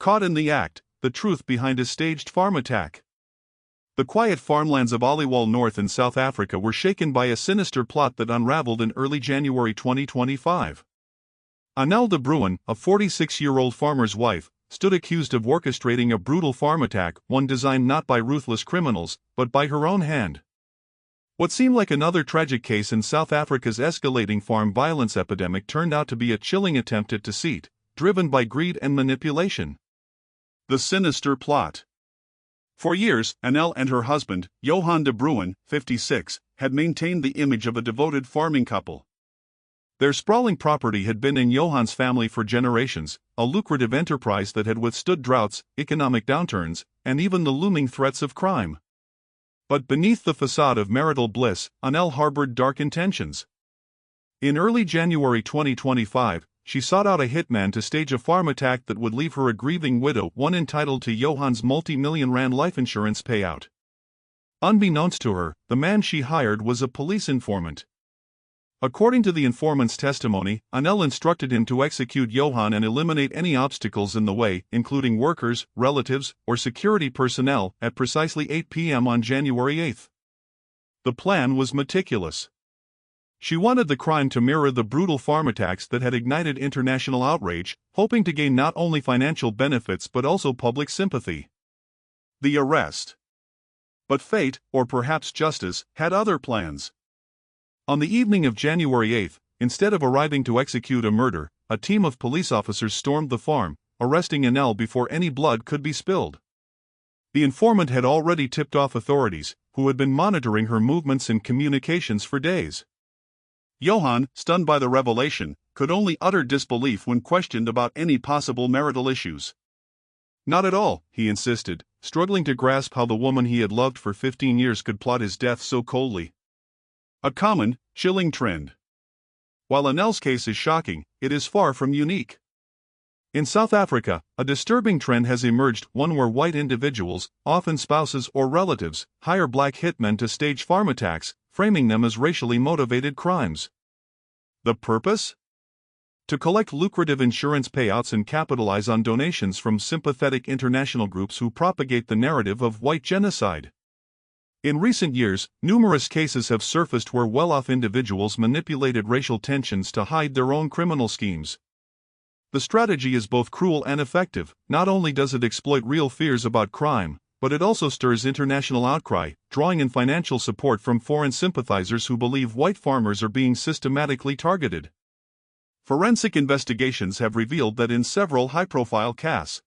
Caught in the act, the truth behind a staged farm attack. The quiet farmlands of Aliwal North in South Africa were shaken by a sinister plot that unraveled in early January 2025. Anelle de Bruin, a 46-year-old farmer's wife, stood accused of orchestrating a brutal farm attack, one designed not by ruthless criminals, but by her own hand. What seemed like another tragic case in South Africa's escalating farm violence epidemic turned out to be a chilling attempt at deceit, driven by greed and manipulation. The Sinister Plot. For years, Anelle and her husband, Johan de Bruin, 56, had maintained the image of a devoted farming couple. Their sprawling property had been in Johan's family for generations, a lucrative enterprise that had withstood droughts, economic downturns, and even the looming threats of crime. But beneath the facade of marital bliss, Anelle harbored dark intentions. In early January 2025, she sought out a hitman to stage a farm attack that would leave her a grieving widow, one entitled to Johan's multi-million rand life insurance payout. Unbeknownst to her, the man she hired was a police informant. According to the informant's testimony, Anelle instructed him to execute Johan and eliminate any obstacles in the way, including workers, relatives, or security personnel, at precisely 8 p.m. on January 8. The plan was meticulous. She wanted the crime to mirror the brutal farm attacks that had ignited international outrage, hoping to gain not only financial benefits but also public sympathy. The arrest. But fate, or perhaps justice, had other plans. On the evening of January 8, instead of arriving to execute a murder, a team of police officers stormed the farm, arresting Anelle before any blood could be spilled. The informant had already tipped off authorities, who had been monitoring her movements and communications for days. Johan, stunned by the revelation, could only utter disbelief when questioned about any possible marital issues. Not at all, he insisted, struggling to grasp how the woman he had loved for 15 years could plot his death so coldly. A common, chilling trend. While Anelle's case is shocking, it is far from unique. In South Africa, a disturbing trend has emerged, one where white individuals, often spouses or relatives, hire black hitmen to stage farm attacks, framing them as racially motivated crimes. The purpose? To collect lucrative insurance payouts and capitalize on donations from sympathetic international groups who propagate the narrative of white genocide. In recent years, numerous cases have surfaced where well-off individuals manipulated racial tensions to hide their own criminal schemes. The strategy is both cruel and effective. Not only does it exploit real fears about crime, but it also stirs international outcry, drawing in financial support from foreign sympathizers who believe white farmers are being systematically targeted. Forensic investigations have revealed that in several high-profile cases,